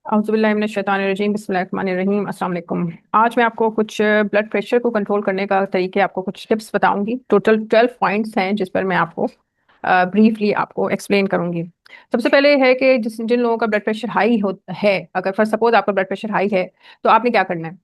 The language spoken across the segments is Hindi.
औज़ुबिल्लाहिमिनश्शैतानिर्रजीम बिस्मिल्लाहिर्रहमानिर्रहीम अस्सलाम वालेकुम। आज मैं आपको कुछ ब्लड प्रेशर को कंट्रोल करने का तरीके, आपको कुछ टिप्स बताऊंगी। टोटल 12 पॉइंट्स हैं जिस पर मैं आपको ब्रीफली आपको एक्सप्लेन करूंगी। सबसे पहले है कि जिन लोगों का ब्लड प्रेशर हाई हो है, अगर फर्स्ट सपोज आपका ब्लड प्रेशर हाई है, तो आपने क्या करना है?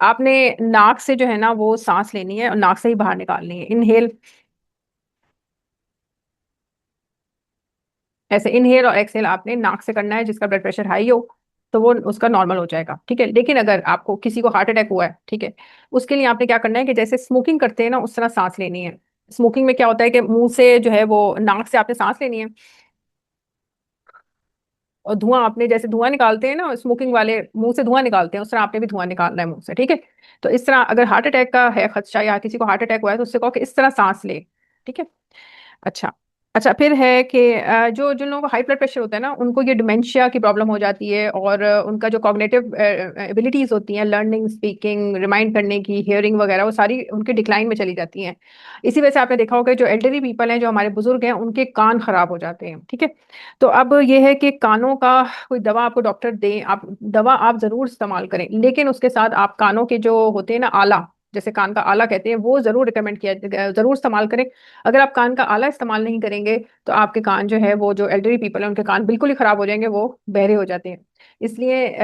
आपने नाक से जो है ना वो सांस लेनी है और नाक से ही बाहर निकालनी है। इनहेल, ऐसे इनहेल और एक्सहेल आपने नाक से करना है। जिसका ब्लड प्रेशर हाई हो तो वो उसका नॉर्मल हो जाएगा, ठीक है। लेकिन अगर आपको किसी को हार्ट अटैक हुआ है, ठीक है, उसके लिए आपने क्या करना है कि जैसे स्मोकिंग करते हैं ना उस तरह सांस लेनी है। स्मोकिंग में क्या होता है कि मुंह से जो है वो, नाक से आपने सांस लेनी है और धुआं, आपने जैसे धुआं निकालते हैं ना स्मोकिंग वाले, मुंह से धुआं निकालते हैं, उस तरह आपने भी धुआं निकालना है मुंह से, ठीक है। तो इस तरह अगर हार्ट अटैक का है खदशा या किसी को हार्ट अटैक हुआ है तो उससे कहो कि इस तरह सांस ले, ठीक है। अच्छा। अच्छा, फिर है कि जो जिन लोगों को हाई ब्लड प्रेशर होता है ना उनको ये डिमेंशिया की प्रॉब्लम हो जाती है और उनका जो कॉग्निटिव एबिलिटीज होती हैं, लर्निंग, स्पीकिंग, रिमाइंड करने की, हियरिंग वगैरह, वो सारी उनकी डिक्लाइन में चली जाती हैं। इसी वजह से आपने देखा होगा जो एल्डरली पीपल हैं, जो हमारे बुजुर्ग हैं, उनके कान खराब हो जाते हैं, ठीक है। तो अब ये है कि कानों का कोई दवा आपको डॉक्टर दें, आप दवा आप जरूर इस्तेमाल करें, लेकिन उसके साथ आप कानों के जो होते हैं ना आला, जैसे कान का आला कहते हैं, वो जरूर रिकमेंड किया, जरूर इस्तेमाल करें। अगर आप कान का आला इस्तेमाल नहीं करेंगे तो आपके कान जो है वो, जो एल्डरली पीपल है उनके कान बिल्कुल ही खराब हो जाएंगे, वो बहरे हो जाते हैं। इसलिए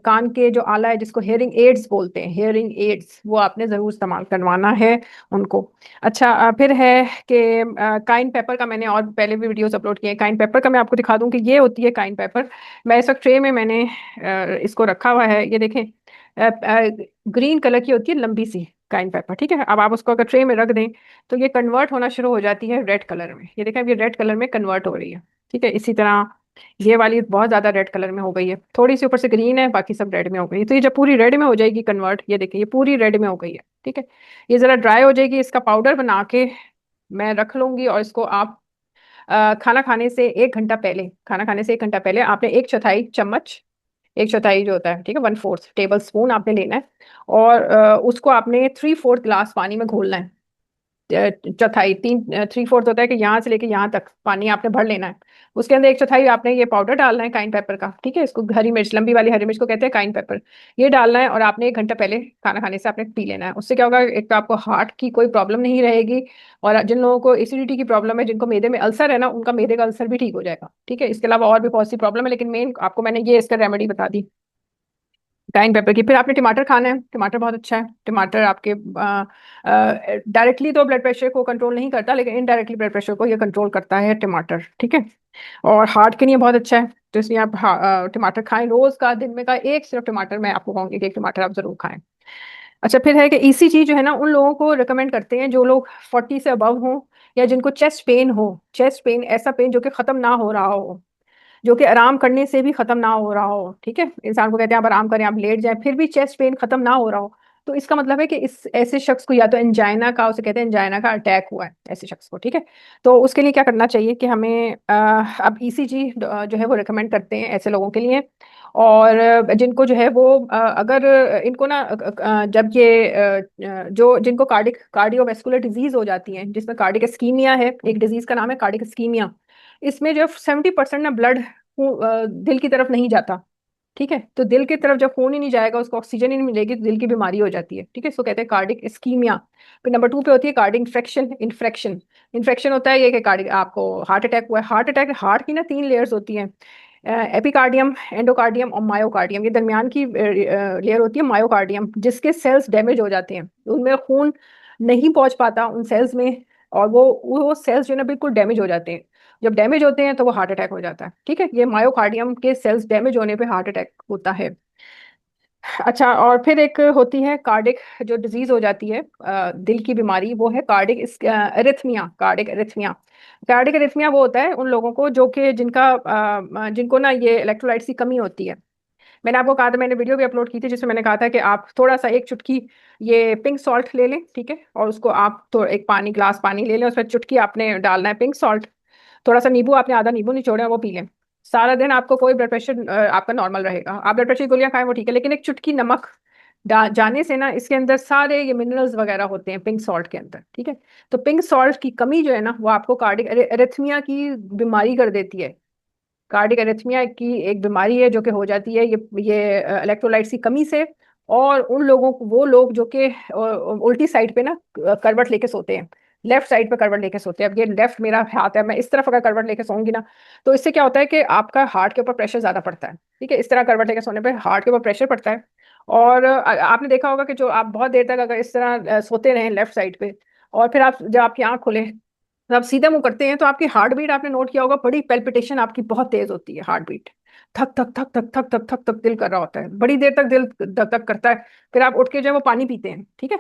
कान के जो आला है, जिसको हेयरिंग एड्स बोलते हैं, हेयरिंग एड्स, वो आपने जरूर इस्तेमाल करवाना है उनको। अच्छा, फिर है कि काइन पेपर का मैंने और पहले भी वीडियोस अपलोड किए हैं। काइन पेपर का मैं आपको दिखा दूं कि ये होती है काइन पेपर। मैं इस वक्त ट्रे में मैंने इसको रखा हुआ है, ये देखें। ग्रीन कलर की होती है लंबी सी काइन पेपर, ठीक है। अब आप उसको अगर ट्रे में रख दें तो ये कन्वर्ट होना शुरू हो जाती है रेड कलर में। ये देखें, अब ये रेड कलर में कन्वर्ट हो रही है, ठीक है। इसी तरह ये वाली बहुत ज्यादा रेड कलर में हो गई है, थोड़ी सी ऊपर से ग्रीन है, बाकी सब रेड में हो गई है। तो ये जब पूरी रेड में हो जाएगी कन्वर्ट, ये देखिए ये पूरी रेड में हो गई है, ठीक है। ये जरा ड्राई हो जाएगी, इसका पाउडर बना के मैं रख लूंगी और इसको आप खाना खाने से 1 घंटा पहले, खाना खाने से 1 घंटा पहले आपने 1/4 चम्मच, 1/4 जो होता है, ठीक है, 1/4 टेबल स्पून आपने लेना है और उसको आपने 3/4 गिलास पानी में घोलना है। चौथाई, 3/4 होता है कि यहाँ से लेके यहाँ तक पानी आपने भर लेना है। उसके अंदर 1/4 आपने ये पाउडर डालना है काइन पेपर का, ठीक है। इसको हरी मिर्च, लंबी वाली हरी मिर्च को कहते हैं काइन पेपर। ये डालना है और आपने 1 घंटा पहले खाना खाने से आपने पी लेना है। उससे क्या होगा, एक तो आपको हार्ट की कोई प्रॉब्लम नहीं रहेगी, और जिन लोगों को एसिडिटी की प्रॉब्लम है, जिनको मैदे में अल्सर है ना, उनका मैदे का अल्सर भी ठीक हो जाएगा, ठीक है। इसके अलावा और भी बहुत सी प्रॉब्लम है, लेकिन मेन आपको मैंने ये इसका रेमेडी बता दी काइन पेपर की। फिर आपने टमाटर खाना है, टमाटर बहुत अच्छा है। टमाटर आपके डायरेक्टली तो ब्लड प्रेशर को कंट्रोल नहीं करता, लेकिन इनडायरेक्टली ब्लड प्रेशर को ये कंट्रोल करता है टमाटर, ठीक है। और हार्ट के लिए बहुत अच्छा है, तो इसलिए आप टमाटर खाएं रोज का। दिन में का एक सिर्फ टमाटर मैं आपको कहूंगी कि एक टमाटर आप जरूर खाएं। अच्छा, फिर है कि ईसीजी जो है ना, उन लोगों को रिकमेंड करते हैं जो लोग 40 से अबव हों, या जिनको चेस्ट पेन हो। चेस्ट पेन, ऐसा पेन जो कि खत्म ना हो रहा हो, जो कि आराम करने से भी खत्म ना हो रहा हो, ठीक है। इंसान को कहते हैं आप आराम करें, आप लेट जाएं, फिर भी चेस्ट पेन खत्म ना हो रहा हो, तो इसका मतलब है कि इस ऐसे शख्स को या तो एंजाइना का, उसे कहते हैं एंजाइना का अटैक हुआ है ऐसे शख्स को, ठीक है। तो उसके लिए क्या करना चाहिए कि हमें अब ईसीजी जो है वो रिकमेंड करते हैं ऐसे लोगों के लिए। और जिनको जो है वो अगर इनको ना जब ये जो जिनको कार्डियोवैस्कुलर डिजीज हो जाती है, जिसमें कार्डिक इस्कीमिया है, एक डिजीज का नाम है कार्डिक इस्कीमिया। इसमें जो 70% ना ब्लड दिल की तरफ नहीं जाता, ठीक है। तो दिल की तरफ जब खून ही नहीं जाएगा, उसको ऑक्सीजन ही नहीं मिलेगी, तो दिल की बीमारी हो जाती है, ठीक है। इसको कहते हैं कार्डिक इस्कीमिया। फिर नंबर 2 पे होती है कार्डिक इन्फेक्शन। इन्फेक्शन होता है ये कि कार्डिक, आपको हार्ट अटैक हुआ है। हार्ट अटैक, हार्ट की ना 3 लेयर्स होती हैं, एपिकार्डियम, एंडोकार्डियम और मायोकार्डियम। ये दरमियान की लेयर होती है मायोकार्डियम, जिसके सेल्स डैमेज हो जाते हैं, उनमें खून नहीं पहुंच पाता उन सेल्स में, और वो सेल्स जो है ना बिल्कुल डैमेज हो जाते हैं। जब डैमेज होते हैं तो वो हार्ट अटैक हो जाता है, ठीक है। ये मायोकार्डियम के सेल्स डैमेज होने पे हार्ट अटैक होता है। अच्छा, और फिर एक होती है कार्डिक जो डिजीज हो जाती है, दिल की बीमारी, वो है कार्डिक एरिथमिया। कार्डिक एरिथमिया वो होता है उन लोगों को जो कि जिनको ना ये इलेक्ट्रोलाइट्स की कमी होती है। मैंने आपको कहा था, मैंने वीडियो भी अपलोड की थी जिसमें मैंने कहा था कि आप थोड़ा सा एक चुटकी ये पिंक सॉल्ट ले लें, ठीक है। और उसको आप तो एक गिलास पानी ले लें, उसमें चुटकी आपने डालना है पिंक सॉल्ट। थोड़ा सा नींबू, आपने आधा नींबू निचोड़े वो पी लें। सारा दिन आपको कोई ब्लड प्रेशर आपका नॉर्मल रहेगा। आप ब्लड प्रेशर की गोलियां खाएं वो ठीक है, लेकिन एक चुटकी नमक जाने से ना, इसके अंदर सारे ये मिनरल्स वगैरह होते हैं पिंक सॉल्ट के अंदर, ठीक है। तो पिंक सॉल्ट की कमी जो है ना, वो आपको कार्डिक एरिथमिया की बीमारी कर देती है। कार्डिक एरिथमिया की एक बीमारी है जो कि हो जाती है ये इलेक्ट्रोलाइट्स की कमी से। और उन लोगों को, वो लोग जो कि उल्टी साइड पे ना करवट लेके सोते हैं, लेफ्ट साइड पे करवट लेके सोते हैं। अब ये लेफ्ट मेरा हाथ है, मैं इस तरफ अगर करवट लेके सोऊंगी ना, तो इससे क्या होता है कि आपका हार्ट के ऊपर प्रेशर ज्यादा पड़ता है। ठीक है, इस तरह करवट लेके सोने पे हार्ट के ऊपर प्रेशर पड़ता है। और आपने देखा होगा कि जो आप बहुत देर तक अगर इस तरह सोते रहें लेफ्ट साइड पे, और फिर आप जब आपकी आंख खुले तो आप सीधा मुंह करते हैं, तो आपकी हार्ट बीट आपने नोट किया होगा, बड़ी पेल्पिटेशन आपकी बहुत तेज होती है, हार्ट बीट थक थक थक थक थक थक थक थक दिल कर रहा होता है, बड़ी देर तक दिल धक धक करता है। फिर आप उठ के जो है वो पानी पीते हैं, ठीक है,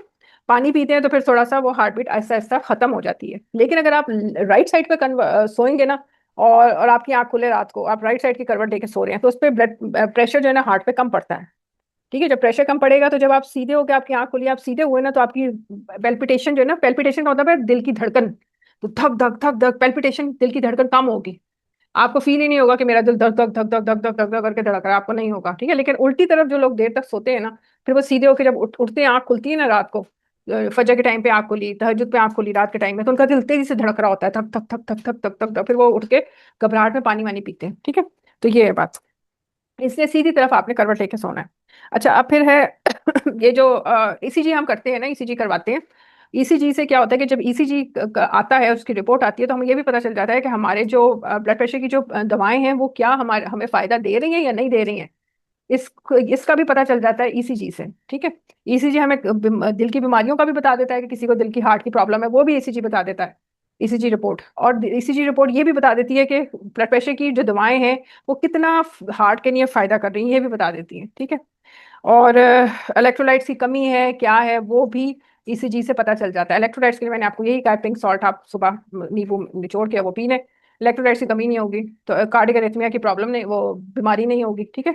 पानी पीते हैं तो फिर थोड़ा सा वो हार्ट बीट आहिस्ता आहिस्ता खत्म हो जाती है। लेकिन अगर आप राइट साइड पे सोएंगे ना, और आपकी आंख खुले रात को, आप राइट साइड की करवट लेके सो रहे हैं, तो उस पर ब्लड प्रेशर जो है ना हार्ट पे कम पड़ता है। ठीक है, जब प्रेशर कम पड़ेगा तो जब आप सीधे होकर आपकी आंख खुली, आप सीधे हुए ना, तो आपकी पेल्पिटेशन जो है ना, पेल्पिटेशन का मतलब है दिल की धड़कन, तो धक धक धक धक पेल्पिटेशन, दिल की धड़कन कम होगी। आपको फील ही नहीं होगा कि मेरा दिल धक धक धक धक धक धक धक धक करके धड़क रहा है, आपको नहीं होगा। ठीक है, लेकिन उल्टी तरफ जो लोग देर तक सोते हैं ना, फिर वो सीधे होकर जब उठते हैं, आंख खुलती है ना रात को, फजर के टाइम पे आंख खुली, तहज्जुद पे आंख खुली रात के टाइम में, तो उनका दिल तेजी से धड़क रहा होता है, थक थक थक थक थक थक थक थक। फिर वो उठ के घबराहट में पानी वानी पीते हैं। ठीक है, तो ये है बात, इसलिए सीधी तरफ आपने करवट लेके सोना है। अच्छा, अब फिर है ये जो ईसीजी हम करते हैं ना, ईसीजी करवाते हैं। ईसीजी से क्या होता है कि जब ईसीजी आता है, उसकी रिपोर्ट आती है, तो हमें ये भी पता चल जाता है कि हमारे जो ब्लड प्रेशर की जो दवाएं हैं वो क्या हमारे हमें फायदा दे रही हैं या नहीं दे रही हैं। इस इसका भी पता चल जाता है ईसीजी से। ठीक है, ईसीजी हमें दिल की बीमारियों का भी बता देता है कि किसी को दिल की हार्ट की प्रॉब्लम है, वो भी ईसीजी बता देता है, ईसीजी रिपोर्ट। और ईसीजी रिपोर्ट ये भी बता देती है कि ब्लड प्रेशर की जो दवाएं हैं वो कितना हार्ट के लिए फायदा कर रही हैं, ये भी बता देती हैं। ठीक है, और इलेक्ट्रोलाइट्स की कमी है क्या है वो भी ईसीजी से पता चल जाता है। इलेक्ट्रोलाइट्स के लिए मैंने आपको यही कहा, पिंक सॉल्ट आप सुबह नींबू निचोड़ के वो पी लें, इलेक्ट्रोलाइट्स की कमी नहीं होगी तो कार्डियक अरिथमिया की प्रॉब्लम नहीं, वो बीमारी नहीं होगी। ठीक है,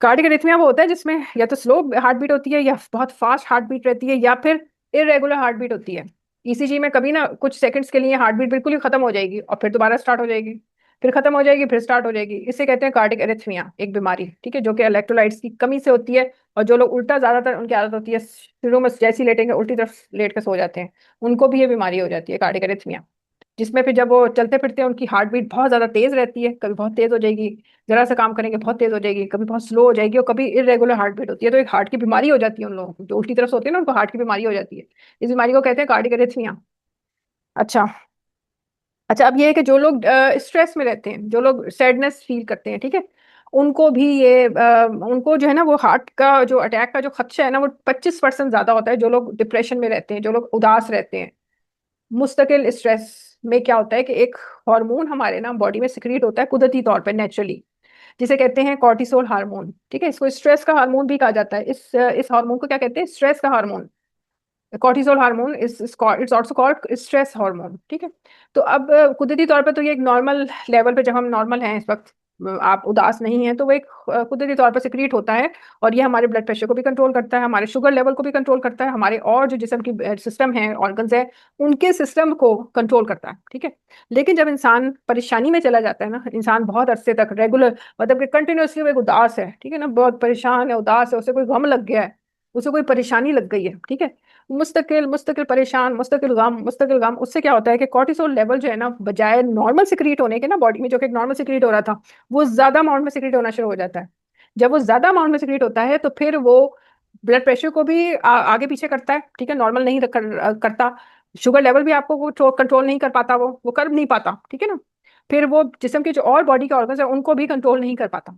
कार्डियक अरिथमिया वो होता है जिसमें या तो स्लो हार्ट बीट होती है, या बहुत फास्ट हार्ट बीट रहती है, या फिर इरेगुलर हार्ट बीट होती है। ईसीजी में कभी ना कुछ सेकंड्स के लिए हार्ट बीट बिल्कुल ही खत्म हो जाएगी और फिर दोबारा स्टार्ट हो जाएगी, फिर खत्म हो जाएगी, फिर स्टार्ट हो जाएगी। इसे कहते हैं कार्डियक अरिथमिया, एक बीमारी। ठीक है, जो कि इलेक्ट्रोलाइट्स की कमी से होती है। और जो लोग उल्टा, ज्यादातर उनकी आदत होती है शुरू में जैसी लेटेंगे उल्टी तरफ लेट के सो जाते हैं, उनको भी ये बीमारी हो जाती है कार्डियक अरिथमिया, जिसमें फिर जब वो चलते फिरते हैं उनकी हार्ट बीट बहुत ज्यादा तेज रहती है, कभी बहुत तेज हो जाएगी, जरा सा काम करेंगे बहुत तेज हो जाएगी, कभी बहुत स्लो हो जाएगी, और कभी इरेगुलर हार्ट बीट होती है। तो एक हार्ट की बीमारी हो जाती है उन लोगों को, जो उल्टी तरफ से होते हैं ना, उनको हार्ट की बीमारी हो जाती है। इस बीमारी को कहते हैं कार्डियक अरिथमिया। अच्छा, अच्छा, अब ये है कि जो लोग स्ट्रेस में रहते हैं, जो लोग सैडनेस फील करते हैं, ठीक है, उनको भी ये उनको जो है ना वो हार्ट का जो अटैक का जो खदशा है ना वो 25% ज्यादा होता है। जो लोग डिप्रेशन में रहते हैं, जो लोग उदास रहते हैं, मुस्तकिल स्ट्रेस में क्या होता है कि एक हार्मोन हमारे ना बॉडी में सिक्रीट होता है कुदरती तौर पर, नेचुरली, जिसे कहते हैं कॉर्टिसोल हार्मोन। ठीक है, इसको स्ट्रेस का हार्मोन भी कहा जाता है। इस हार्मोन को क्या कहते हैं? स्ट्रेस का hormone. Cortisol hormone it's also called stress hormone. ठीक है, तो अब कुदरती तौर पे तो ये एक नॉर्मल लेवल पे, जब हम नॉर्मल हैं इस वक्त, आप उदास नहीं हैं, तो वो एक कुदरती तौर पर सिक्रीट होता है। और ये हमारे ब्लड प्रेशर को भी कंट्रोल करता है, हमारे शुगर लेवल को भी कंट्रोल करता है, हमारे और जो जिस्म की सिस्टम है, ऑर्गन्स है, उनके सिस्टम को कंट्रोल करता है। ठीक है, लेकिन जब इंसान परेशानी में चला जाता है ना, इंसान बहुत अरसे तक रेगुलर, मतलब कि कंटिन्यूसली वो एक उदास है, ठीक है ना, बहुत परेशान है, उदास है, उसे कोई गम लग गया है, उसे कोई परेशानी लग गई है, ठीक है, मुस्तकिल मुस्तकिल परेशान, मुस्तकिल गम, उससे क्या होता है कि कॉर्टिसोल लेवल जो है ना, बजाय नॉर्मल सिक्रीट होने के ना बॉडी में, जो कि नॉर्मल सिक्रीट हो रहा था, वो ज्यादा अमाउंट में सिक्रीट होना शुरू हो जाता है। जब वो ज्यादा अमाउंट में सिक्रीट होता है तो फिर वो ब्लड प्रेशर को भी आगे पीछे करता है। ठीक है, नॉर्मल नहीं करता। शुगर लेवल भी आपको वो कंट्रोल नहीं कर पाता, वो कर नहीं पाता। ठीक है ना, फिर वो जिस्म के जो और बॉडी के ऑर्गन्स है उनको भी कंट्रोल नहीं कर पाता।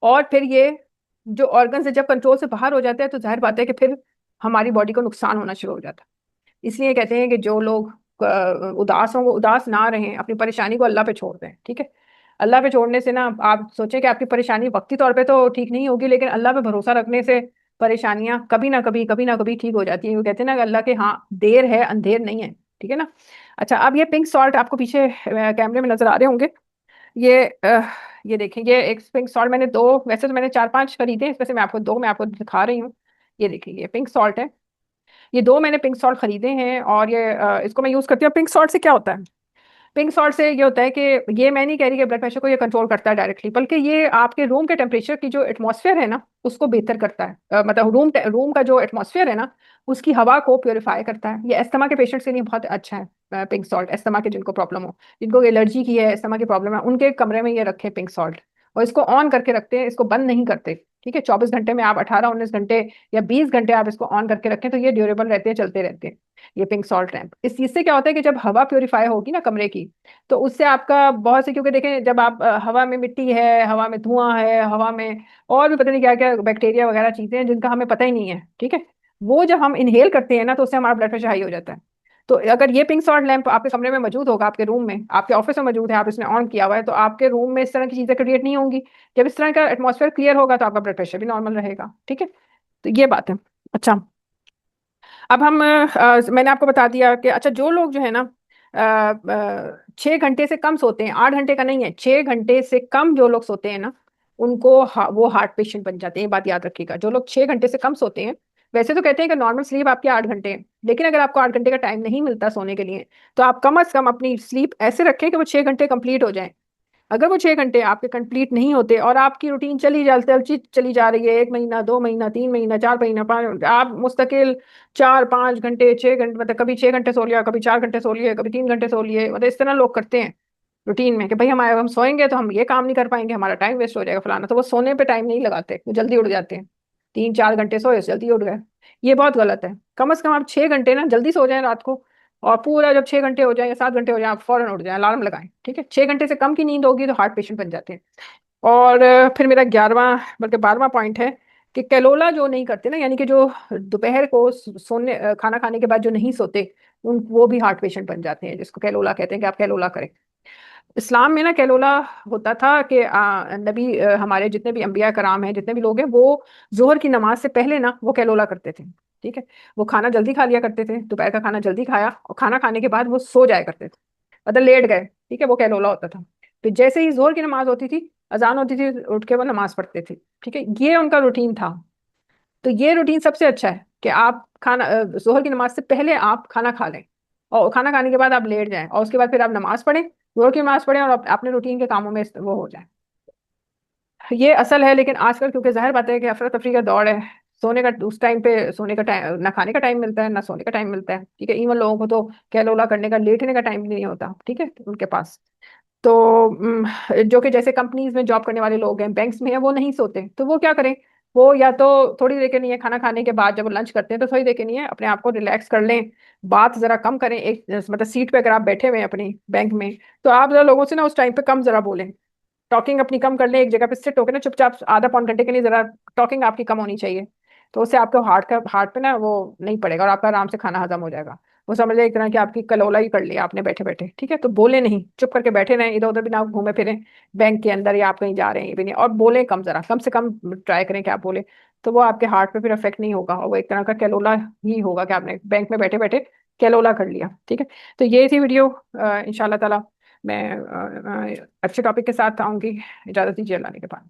और फिर ये जो ऑर्गन्स है जब कंट्रोल से बाहर हो जाते हैं, तो जाहिर बात है कि फिर हमारी बॉडी को नुकसान होना शुरू हो जाता है। इसलिए कहते हैं कि जो लोग उदास हों वो उदास ना रहें, अपनी परेशानी को अल्लाह पे छोड़ दें। ठीक है, अल्लाह पे छोड़ने से ना, आप सोचें कि आपकी परेशानी वक्ती तौर पे तो ठीक नहीं होगी, लेकिन अल्लाह पे भरोसा रखने से परेशानियां कभी ना कभी ठीक हो जाती हैं। वो कहते हैं ना कि अल्लाह के हाँ देर है अंधेर नहीं है। ठीक है ना। अच्छा, अब ये पिंक सॉल्ट आपको पीछे कैमरे में नजर आ रहे होंगे। ये ये देखें, ये एक पिंक सॉल्ट मैंने दो, वैसे तो मैंने चार पांच खरीदे, इसमें से मैं आपको दो मैं आपको दिखा रही हूँ। ये देखिए, ये पिंक सॉल्ट है। ये दो मैंने पिंक सॉल्ट खरीदे हैं, और ये इसको मैं यूज करती हूँ। पिंक सॉल्ट से क्या होता है, पिंक सॉल्ट से ये होता है कि ये मैं नहीं कह रही कि ब्लड प्रेशर को ये कंट्रोल करता है डायरेक्टली, बल्कि ये आपके रूम के टेम्परेचर की जो एटमॉस्फेयर है ना उसको बेहतर करता है। मतलब रूम रूम का जो एटमॉस्फेयर है ना उसकी हवा को प्योरीफाई करता है। ये अस्थमा के पेशेंट्स के लिए बहुत अच्छा है पिंक सॉल्ट। अस्थमा के जिनको प्रॉब्लम हो, जिनको एलर्जी की है, अस्थमा की प्रॉब्लम है, उनके कमरे में ये रखें पिंक सॉल्ट। और इसको ऑन करके रखते हैं, इसको बंद नहीं करते। ठीक है, 24 घंटे में आप 18-19 घंटे या 20 घंटे आप इसको ऑन करके रखें तो ये ड्यूरेबल रहते हैं, चलते रहते हैं ये पिंक सॉल्ट लैंप। इस चीज से क्या होता है कि जब हवा प्योरीफाई होगी ना कमरे की, तो उससे आपका बहुत से, क्योंकि देखें जब आप हवा में मिट्टी है, हवा में धुआं है, हवा में और भी पता नहीं क्या क्या बैक्टीरिया वगैरह चीजें हैं जिनका हमें पता ही नहीं है, ठीक है, वो जब हम इनहेल करते हैं ना तो उससे हमारा ब्लड प्रेशर हाई हो जाता है। तो अगर ये पिंक सॉल्ट लैंप आपके कमरे में मौजूद होगा, आपके रूम में, आपके ऑफिस में मौजूद है, आप इसने ऑन किया हुआ है, तो आपके रूम में इस तरह की चीजें क्रिएट नहीं होंगी। जब इस तरह का एटमॉस्फेयर क्लियर होगा तो आपका ब्लड प्रेशर भी नॉर्मल रहेगा। ठीक है, तो ये बात है। अच्छा, अब हम मैंने आपको बता दिया कि अच्छा जो लोग जो है ना 6 घंटे से कम सोते हैं, 8 घंटे का नहीं है, 6 घंटे से कम जो लोग सोते हैं ना उनको वो हार्ट पेशेंट बन जाते हैं। ये बात याद रखिएगा, जो लोग 6 घंटे से कम सोते हैं। वैसे तो कहते हैं कि नॉर्मल स्लीप आपकी 8 घंटे है, लेकिन अगर आपको 8 घंटे का टाइम नहीं मिलता सोने के लिए तो आप कम अज कम अपनी स्लीप ऐसे रखें कि वो 6 घंटे कंप्लीट हो जाए। अगर वो 6 घंटे आपके कंप्लीट नहीं होते और आपकी रूटीन चली जा रही है, 1 महीना, 2 महीना, 3 महीना, 4 महीना, 5, आप मुस्तकिल 4-5 घंटे, 6 घंटे, मतलब कभी 6 घंटे सो लिया, कभी 4 घंटे सो लिए, कभी 3 घंटे सो लिए, मतलब इस तरह लोग करते हैं रूटीन में कि भाई हम सोएंगे तो हम ये काम नहीं कर पाएंगे, हमारा टाइम वेस्ट हो जाएगा फलाना, तो वो सोने पे टाइम नहीं लगाते, वो जल्दी उठ जाते हैं। 3-4 घंटे सोए, जल्दी उठ गए। ये बहुत गलत है। कम से कम आप 6 घंटे ना जल्दी सो जाएं रात को, और पूरा जब 6 घंटे हो जाए या 7 घंटे हो जाए आप फौरन उठ जाएं, अलार्म लगाएं। ठीक है, 6 घंटे से कम की नींद होगी तो हार्ट पेशेंट बन जाते हैं। और फिर मेरा 11वां बल्कि 12वां पॉइंट है कि कैलोला जो नहीं करते ना, यानी कि जो दोपहर को सोने खाना खाने के बाद जो नहीं सोते, उन वो भी हार्ट पेशेंट बन जाते हैं, जिसको कैलोला कहते हैं कि आप कैलोला करें। इस्लाम में ना कैलोला होता था कि नबी हमारे जितने भी अंबिया कराम हैं, जितने भी लोग हैं, वो जोहर की नमाज से पहले ना वो कैलोला करते थे। ठीक है, वो खाना जल्दी खा लिया करते थे, दोपहर का खाना जल्दी खाया और खाना खाने के बाद वो सो जाया करते थे, मतलब लेट गए। ठीक है, वो कैलोला होता था। फिर जैसे ही जोहर की नमाज होती थी, अजान होती थी, उठ के वो नमाज पढ़ते थे। ठीक है, ये उनका रूटीन था। तो ये रूटीन सबसे अच्छा है कि आप खाना जोहर की नमाज से पहले आप खाना खा लें, और खाना खाने के बाद आप लेट जाएं, और उसके बाद फिर आप नमाज पढ़ें, जोहर की नमाज पढ़ें, और अपने रूटीन के कामों में वो हो जाए। ये असल है, लेकिन आजकल क्योंकि जाहिर बात है कि अफरा तफरी का दौर है, सोने का उस टाइम पे सोने का टाइम, ना खाने का टाइम मिलता है ना सोने का टाइम मिलता है। ठीक है, इवन लोगों को तो कैलोला करने का, लेटने का टाइम भी नहीं होता। ठीक है, उनके पास तो जो कि जैसे कंपनीज में जॉब करने वाले लोग हैं, बैंक्स में है, वो नहीं सोते, तो वो क्या करें, वो या तो थोड़ी देर के लिए खाना खाने के बाद जब वो लंच करते हैं तो थोड़ी देर के लिए अपने आप को रिलैक्स कर लें, बात जरा कम करें। एक मतलब सीट पे अगर आप बैठे हुए हैं अपनी बैंक में, तो आप जरा लोगों से ना उस टाइम पे कम जरा बोलें, टॉकिंग अपनी कम कर लें, एक जगह पे सिट होकर ना चुपचाप आधा पौन घंटे के लिए जरा टॉकिंग आपकी कम होनी चाहिए। तो उससे आपके हार्ट पे ना वो नहीं पड़ेगा और आपका आराम से खाना हजम हो जाएगा। वो समझ लें एक तरह की आपकी कलोला ही कर लिया आपने बैठे बैठे। ठीक है, तो बोले नहीं, चुप करके बैठे रहें, इधर उधर भी ना घूमे फिरें बैंक के अंदर, या आप कहीं जा रहे हैं ये भी नहीं, और बोले कम, जरा कम से कम ट्राई करें कि आप बोले, तो वो आपके हार्ट पे फिर अफेक्ट नहीं होगा, और वो एक तरह का कैलोला ही होगा कि आपने बैंक में बैठे बैठे कैलोला कर लिया। ठीक है, तो ये थी वीडियो। इंशाल्लाह ताला मैं अच्छे टॉपिक के साथ आऊंगी। इजाजत दीजिए, अल्लाह के पास।